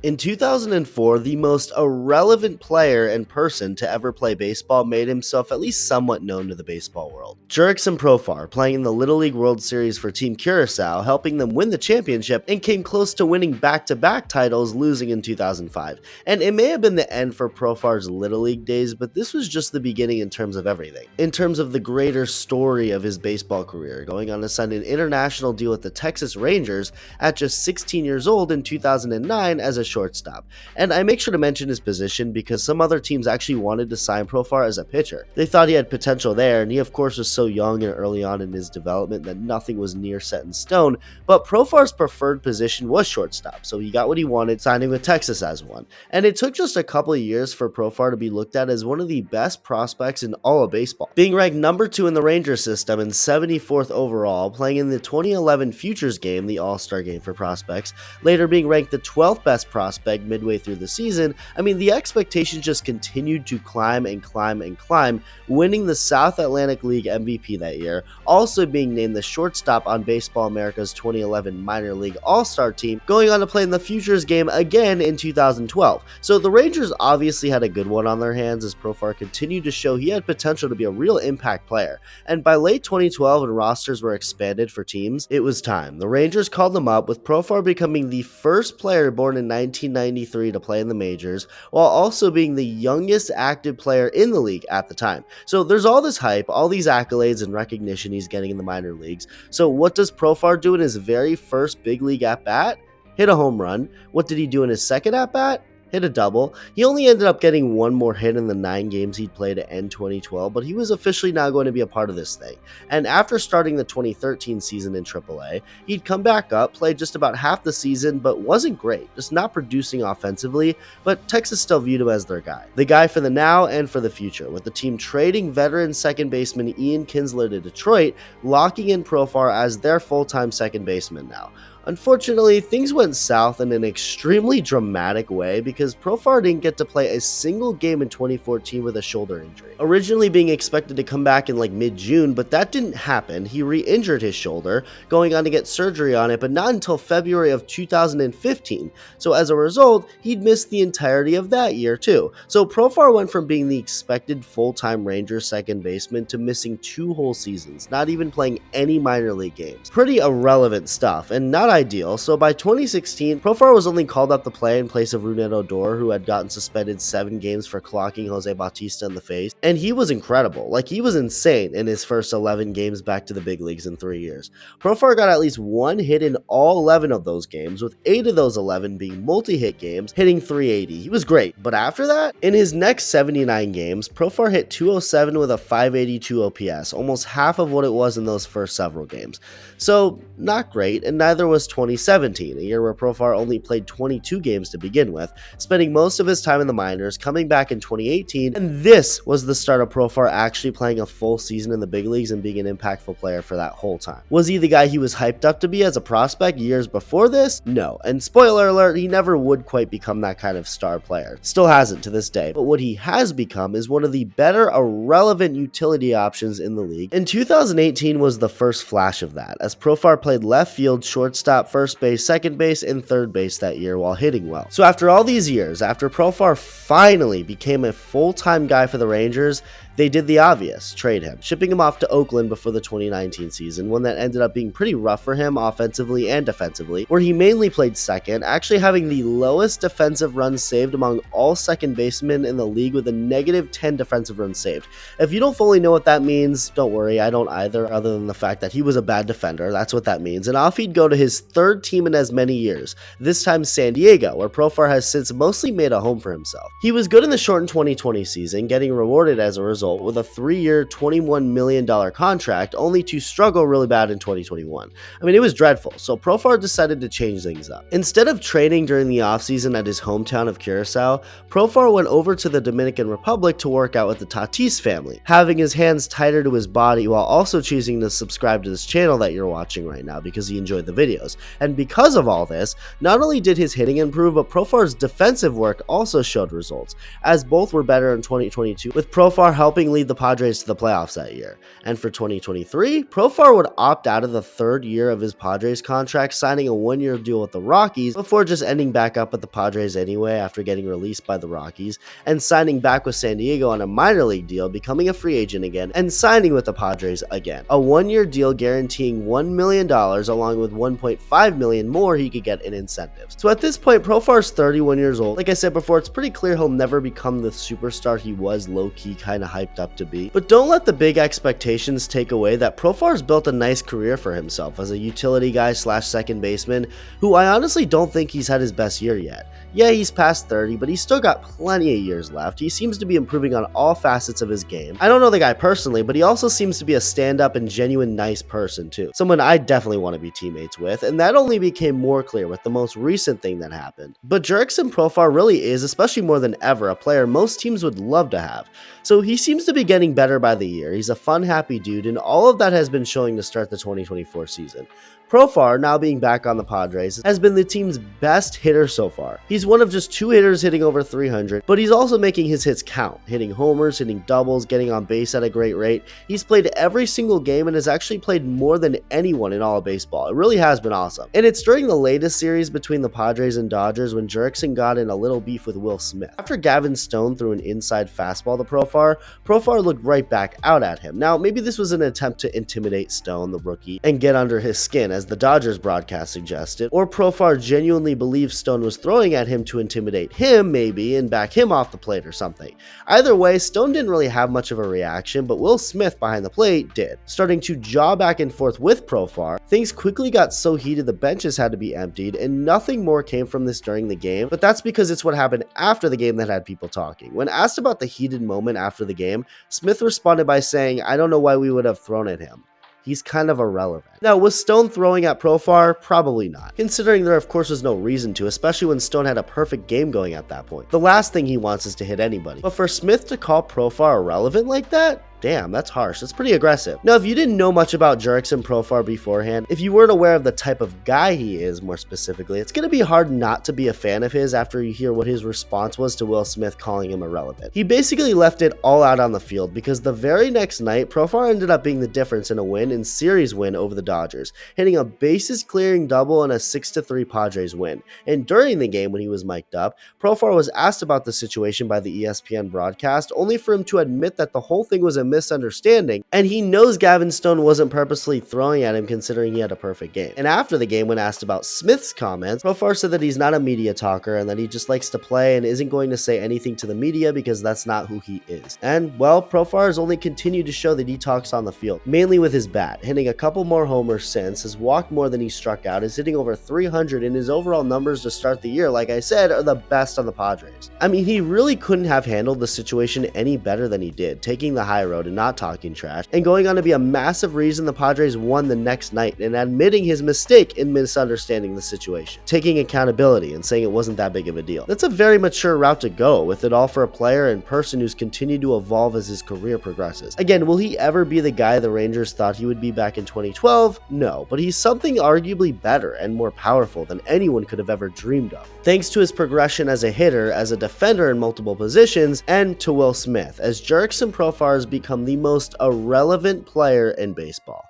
In 2004, the most irrelevant player and person to ever play baseball made himself at least somewhat known to the baseball world. Jurickson Profar, playing in the Little League World Series for Team Curaçao, helping them win the championship, and came close to winning back-to-back titles, losing in 2005. And it may have been the end for Profar's Little League days, but this was just the beginning in terms of everything. In terms of the greater story of his baseball career, going on to sign an international deal with the Texas Rangers at just 16 years old in 2009 as a shortstop. And I make sure to mention his position because some other teams actually wanted to sign Profar as a pitcher. They thought he had potential there, and he of course was so young and early on in his development that nothing was near set in stone, but Profar's preferred position was shortstop, so he got what he wanted, signing with Texas as one. And it took just a couple of years for Profar to be looked at as one of the best prospects in all of baseball, being ranked number 2 in the Ranger system and 74th overall, playing in the 2011 Futures game, the All-Star game for prospects, later being ranked the 12th best prospect midway through the season. I mean, the expectations just continued to climb and climb and climb, winning the South Atlantic League MVP that year, also being named the shortstop on Baseball America's 2011 Minor League All-Star team, going on to play in the Futures game again in 2012. So the Rangers obviously had a good one on their hands as Profar continued to show he had potential to be a real impact player. And by late 2012 and rosters were expanded for teams, it was time. The Rangers called him up, with Profar becoming the first player born in 1993 to play in the majors, while also being the youngest active player in the league at the time. So there's all this hype, all these accolades and recognition he's getting in the minor leagues. So what does Profar do in his very first big league at-bat? Hit a home run. What did he do in his second at-bat? Hit a double. He only ended up getting one more hit in the 9 games he'd played to end 2012, but he was officially now going to be a part of this thing. And after starting the 2013 season in AAA, he'd come back up, played just about half the season, but wasn't great, just not producing offensively, but Texas still viewed him as their guy. The guy for the now and for the future, with the team trading veteran second baseman Ian Kinsler to Detroit, locking in Profar as their full-time second baseman now. Unfortunately, things went south in an extremely dramatic way because Profar didn't get to play a single game in 2014 with a shoulder injury. Originally being expected to come back in like mid-June, but that didn't happen. He re-injured his shoulder, going on to get surgery on it, but not until February of 2015. So as a result, he'd missed the entirety of that year too. So Profar went from being the expected full-time Rangers second baseman to missing 2 whole seasons, not even playing any minor league games. Pretty irrelevant stuff, and not ideal. So by 2016, Profar was only called up to play in place of Rougned Odor, who had gotten suspended 7 games for clocking Jose Bautista in the face, and he was incredible. Like, he was insane in his first 11 games back to the big leagues in 3 years. Profar got at least 1 hit in all 11 of those games, with 8 of those 11 being multi-hit games, hitting .380. He was great, but after that, in his next 79 games, Profar hit .207 with a .582 OPS, almost half of what it was in those first several games. So, not great, and neither was 2017, a year where Profar only played 22 games to begin with, spending most of his time in the minors, coming back in 2018, and this was the start of Profar actually playing a full season in the big leagues and being an impactful player for that whole time. Was he the guy he was hyped up to be as a prospect years before this? No, and spoiler alert, he never would quite become that kind of star player. Still hasn't to this day, but what he has become is one of the better irrelevant utility options in the league, and 2018 was the first flash of that, as Profar played left field, shortstop, first base, second base, and third base that year while hitting well. So after all these years, after Profar finally became a full-time guy for the Rangers, they did the obvious, trade him, shipping him off to Oakland before the 2019 season, one that ended up being pretty rough for him offensively and defensively, where he mainly played second, actually having the lowest defensive runs saved among all second basemen in the league with a -10 defensive runs saved. If you don't fully know what that means, don't worry, I don't either, other than the fact that he was a bad defender, that's what that means, and off he'd go to his 3rd team in as many years, this time San Diego, where Profar has since mostly made a home for himself. He was good in the shortened 2020 season, getting rewarded as a result with a 3-year, $21 million contract, only to struggle really bad in 2021. I mean, it was dreadful, so Profar decided to change things up. Instead of training during the offseason at his hometown of Curaçao, Profar went over to the Dominican Republic to work out with the Tatis family, having his hands tighter to his body while also choosing to subscribe to this channel that you're watching right now because he enjoyed the videos. And because of all this, not only did his hitting improve, but Profar's defensive work also showed results, as both were better in 2022, with Profar helping helping lead the Padres to the playoffs that year. And for 2023, Profar would opt out of the third year of his Padres contract, signing a one-year deal with the Rockies before just ending back up with the Padres anyway after getting released by the Rockies, and signing back with San Diego on a minor league deal, becoming a free agent again, and signing with the Padres again. A one-year deal guaranteeing $1 million along with $1.5 million more he could get in incentives. So at this point, Profar's 31 years old. Like I said before, it's pretty clear he'll never become the superstar he was low-key kind of hyped up to be. But don't let the big expectations take away that Profar's built a nice career for himself as a utility guy slash second baseman who I honestly don't think he's had his best year yet. Yeah, he's past 30, but he's still got plenty of years left. He seems to be improving on all facets of his game. I don't know the guy personally, but he also seems to be a stand-up and genuine nice person too. Someone I definitely want to be teammates with, and that only became more clear with the most recent thing that happened. But Jurickson Profar really is, especially more than ever, a player most teams would love to have. So he seems to be getting better by the year. He's a fun, happy dude, and all of that has been showing to start the 2024 season. Profar, now being back on the Padres, has been the team's best hitter so far. He's one of just 2 hitters hitting over 300, but he's also making his hits count, hitting homers, hitting doubles, getting on base at a great rate. He's played every single game and has actually played more than anyone in all of baseball. It really has been awesome. And it's during the latest series between the Padres and Dodgers when Jurickson got in a little beef with Will Smith. After Gavin Stone threw an inside fastball to Profar looked right back out at him. Now, maybe this was an attempt to intimidate Stone, the rookie, and get under his skin, as the Dodgers broadcast suggested, or Profar genuinely believes Stone was throwing at him to intimidate him, maybe, and back him off the plate or something. Either way, Stone didn't really have much of a reaction, but Will Smith behind the plate did. Starting to jaw back and forth with Profar, things quickly got so heated the benches had to be emptied, and nothing more came from this during the game, but that's because it's what happened after the game that had people talking. When asked about the heated moment after the game, Smith responded by saying, "I don't know why we would have thrown at him. He's kind of irrelevant." Now, was Stone throwing at Profar? Probably not, considering there of course was no reason to, especially when Stone had a perfect game going at that point. The last thing he wants is to hit anybody. But for Smith to call Profar irrelevant like that? Damn, that's harsh. That's pretty aggressive. Now, if you didn't know much about Jurickson Profar beforehand, if you weren't aware of the type of guy he is more specifically, it's going to be hard not to be a fan of his after you hear what his response was to Will Smith calling him irrelevant. He basically left it all out on the field because the very next night, Profar ended up being the difference in a series win over the Dodgers, hitting a bases clearing double and a 6-3 Padres win. And during the game when he was mic'd up, Profar was asked about the situation by the ESPN broadcast, only for him to admit that the whole thing was a misunderstanding, and he knows Gavin Stone wasn't purposely throwing at him considering he had a perfect game. And after the game, when asked about Smith's comments, Profar said that he's not a media talker and that he just likes to play and isn't going to say anything to the media because that's not who he is. And, well, Profar has only continued to show that he talks on the field, mainly with his bat, hitting a couple more homers since, has walked more than he struck out, is hitting over 300, and his overall numbers to start the year, like I said, are the best on the Padres. I mean, he really couldn't have handled the situation any better than he did, taking the high road and not talking trash, and going on to be a massive reason the Padres won the next night, and admitting his mistake in misunderstanding the situation, taking accountability and saying it wasn't that big of a deal. That's a very mature route to go, with it all for a player and person who's continued to evolve as his career progresses. Again, will he ever be the guy the Rangers thought he would be back in 2012? No, but he's something arguably better and more powerful than anyone could have ever dreamed of, thanks to his progression as a hitter, as a defender in multiple positions, and to Will Smith, as Jurickson Profar has become the most irrelevant player in baseball.